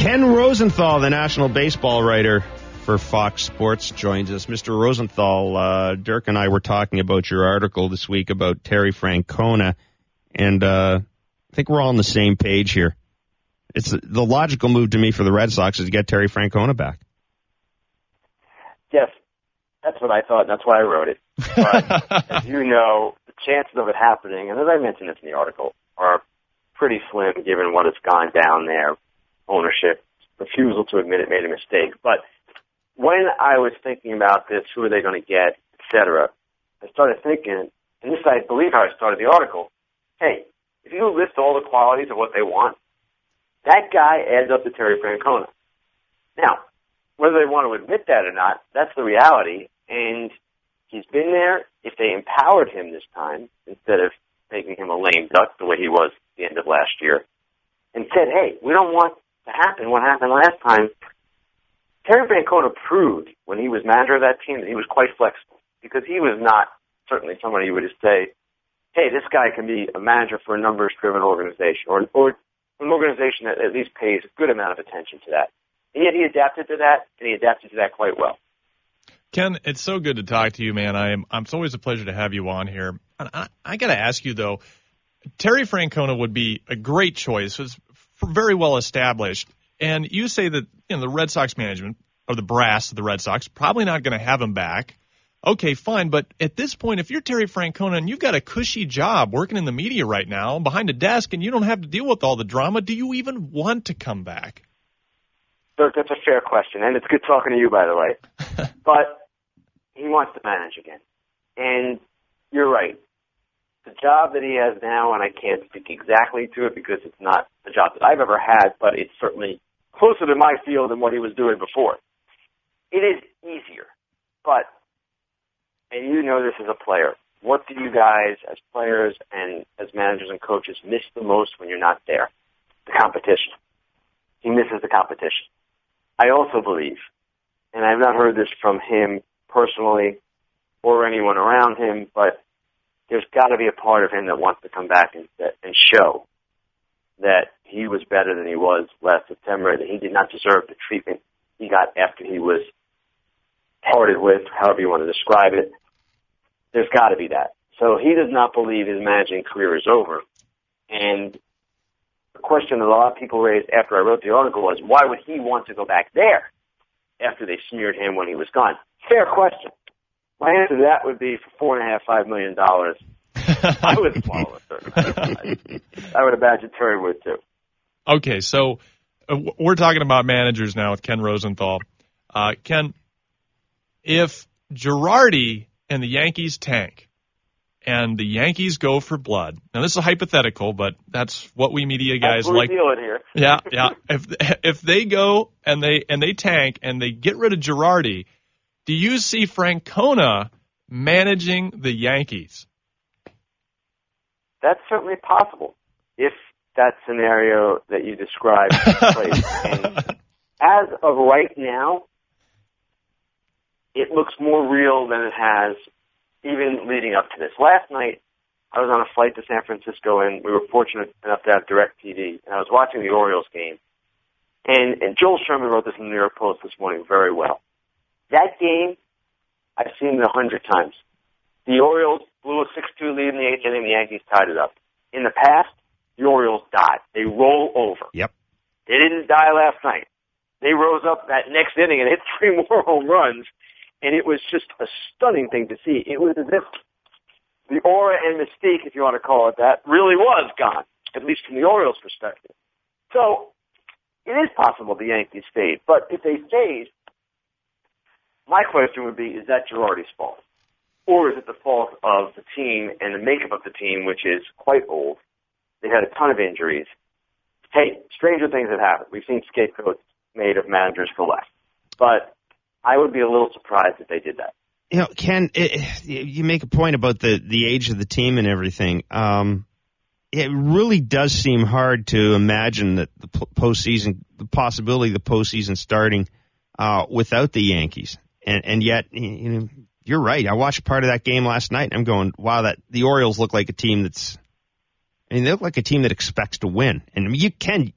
Ken Rosenthal, the national baseball writer for Fox Sports, joins us. Mr. Rosenthal, Dirk and I were talking about your article this week about Terry Francona, and I think we're all on the same page here. It's the logical move to me for the Red Sox is to get Terry Francona back. Yes, that's what I thought, and that's why I wrote it. But as you know, the chances of it happening, and as I mentioned this in the article, are pretty slim given what has gone down there. Ownership, refusal to admit it made a mistake. But when I was thinking about this, who are they going to get, et cetera, I started thinking, and this I believe how I started the article, hey, if you list all the qualities of what they want, that guy adds up to Terry Francona. Now, whether they want to admit that or not, that's the reality, and he's been there. If they empowered him this time, instead of making him a lame duck the way he was at the end of last year, and said, hey, we don't want to happen what happened last time. Terry Francona proved when he was manager of that team that he was quite flexible because he was not certainly somebody you would just say, hey, this guy can be a manager for a numbers-driven organization or an organization that at least pays a good amount of attention to that. And yet he adapted to that, and he adapted to that quite well. Ken, it's so good to talk to you, man. It's always a pleasure to have you on here. I got to ask you, though, Terry Francona would be a great choice. It's very well established. And you say that the Red Sox management, or the brass of the Red Sox, probably not going to have him back. Okay, fine. But at this point, if you're Terry Francona and you've got a cushy job working in the media right now behind a desk and you don't have to deal with all the drama, do you even want to come back? Dirk, that's a fair question. And it's good talking to you, by the way. But he wants to manage again. And you're right. The job that he has now, and I can't speak exactly to it because it's not a job that I've ever had, but it's certainly closer to my field than what he was doing before. It is easier, but, and you know this as a player, what do you guys as players and as managers and coaches miss the most when you're not there? The competition. He misses the competition. I also believe, and I've not heard this from him personally or anyone around him, but there's got to be a part of him that wants to come back and show that he was better than he was last September, that he did not deserve the treatment he got after he was parted with, however you want to describe it. There's got to be that. So he does not believe his managing career is over. And the question that a lot of people raised after I wrote the article was, why would he want to go back there after they smeared him when he was gone? Fair question. My answer to that would be for $4.5 million. I would swallow it. I would imagine Terry would too. Okay, so we're talking about managers now with Ken Rosenthal. Ken, if Girardi and the Yankees tank and the Yankees go for blood, now this is a hypothetical, but that's what we media guys like. Deal it here. Yeah. If they go and they tank and they get rid of Girardi, do you see Francona managing the Yankees? That's certainly possible if that scenario that you described takes place. And as of right now, it looks more real than it has even leading up to this. Last night, I was on a flight to San Francisco, and we were fortunate enough to have DirecTV, and I was watching the Orioles game. And Joel Sherman wrote this in the New York Post this morning very well. That game, I've seen it 100 times. The Orioles blew a 6-2 lead in the 8th inning. The Yankees tied it up. In the past, the Orioles died. They roll over. Yep. They didn't die last night. They rose up that next inning and hit 3 more home runs, and it was just a stunning thing to see. It was as if the aura and mystique, if you want to call it that, really was gone, at least from the Orioles' perspective. So it is possible the Yankees stayed, but if they stayed, my question would be, is that Girardi's fault? Or is it the fault of the team and the makeup of the team, which is quite old? They had a ton of injuries. Hey, stranger things have happened. We've seen scapegoats made of managers for less. But I would be a little surprised if they did that. You know, Ken, you make a point about the age of the team and everything. It really does seem hard to imagine that the possibility of the postseason starting without the Yankees. And yet, you're right. I watched part of that game last night, and I'm going, wow, the Orioles look like a team that's I mean, they look like a team that expects to win. And I mean,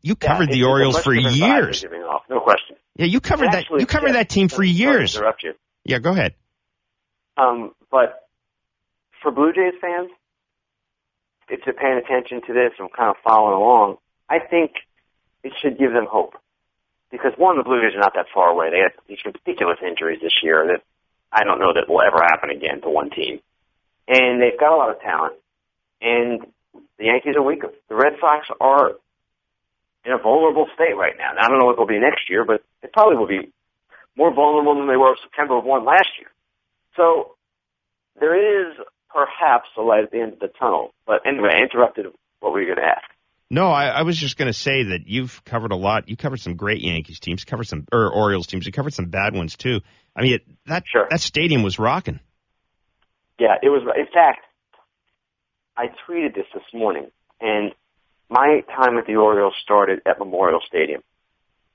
you covered the Orioles for years. No question. Yeah, you covered that. You covered that team for years. Interrupt you. Yeah, go ahead. But for Blue Jays fans, if they're paying attention to this and kind of following along, I think it should give them hope. Because, one, the Blue Jays are not that far away. They had these ridiculous injuries this year that I don't know that will ever happen again to one team. And they've got a lot of talent. And the Yankees are weaker. The Red Sox are in a vulnerable state right now. Now, I don't know what they'll be next year, but it probably will be more vulnerable than they were September of 1 last year. So there is perhaps a light at the end of the tunnel. But anyway, I interrupted what were you going to ask? No, I was just going to say that you've covered a lot. You covered some great Yankees teams, Orioles teams. You covered some bad ones, too. I mean, that stadium was rocking. Yeah, it was. In fact, I tweeted this morning, and my time at the Orioles started at Memorial Stadium.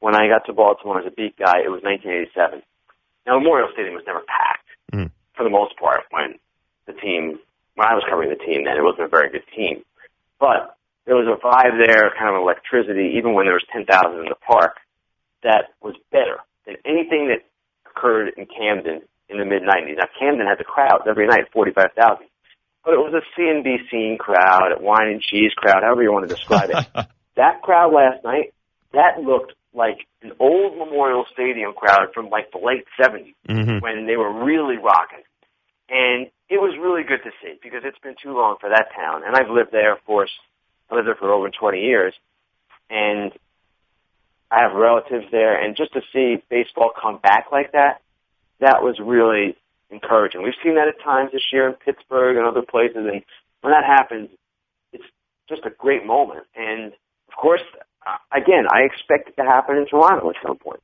When I got to Baltimore as a beat guy, it was 1987. Now, Memorial Stadium was never packed, for the most part, when I was covering the team then. It wasn't a very good team. But there was a vibe there, kind of electricity, even when there was 10,000 in the park, that was better than anything that occurred in Camden in the mid-'90s. Now, Camden had the crowds every night, 45,000. But it was a CNBC crowd, a wine and cheese crowd, however you want to describe it. That crowd last night, that looked like an old Memorial Stadium crowd from like the late 70s when they were really rocking. And it was really good to see because it's been too long for that town. And I've lived there, of course. I lived there for over 20 years. And I have relatives there. And just to see baseball come back like that, that was really encouraging. We've seen that at times this year in Pittsburgh and other places. And when that happens, it's just a great moment. And, of course, again, I expect it to happen in Toronto at some point.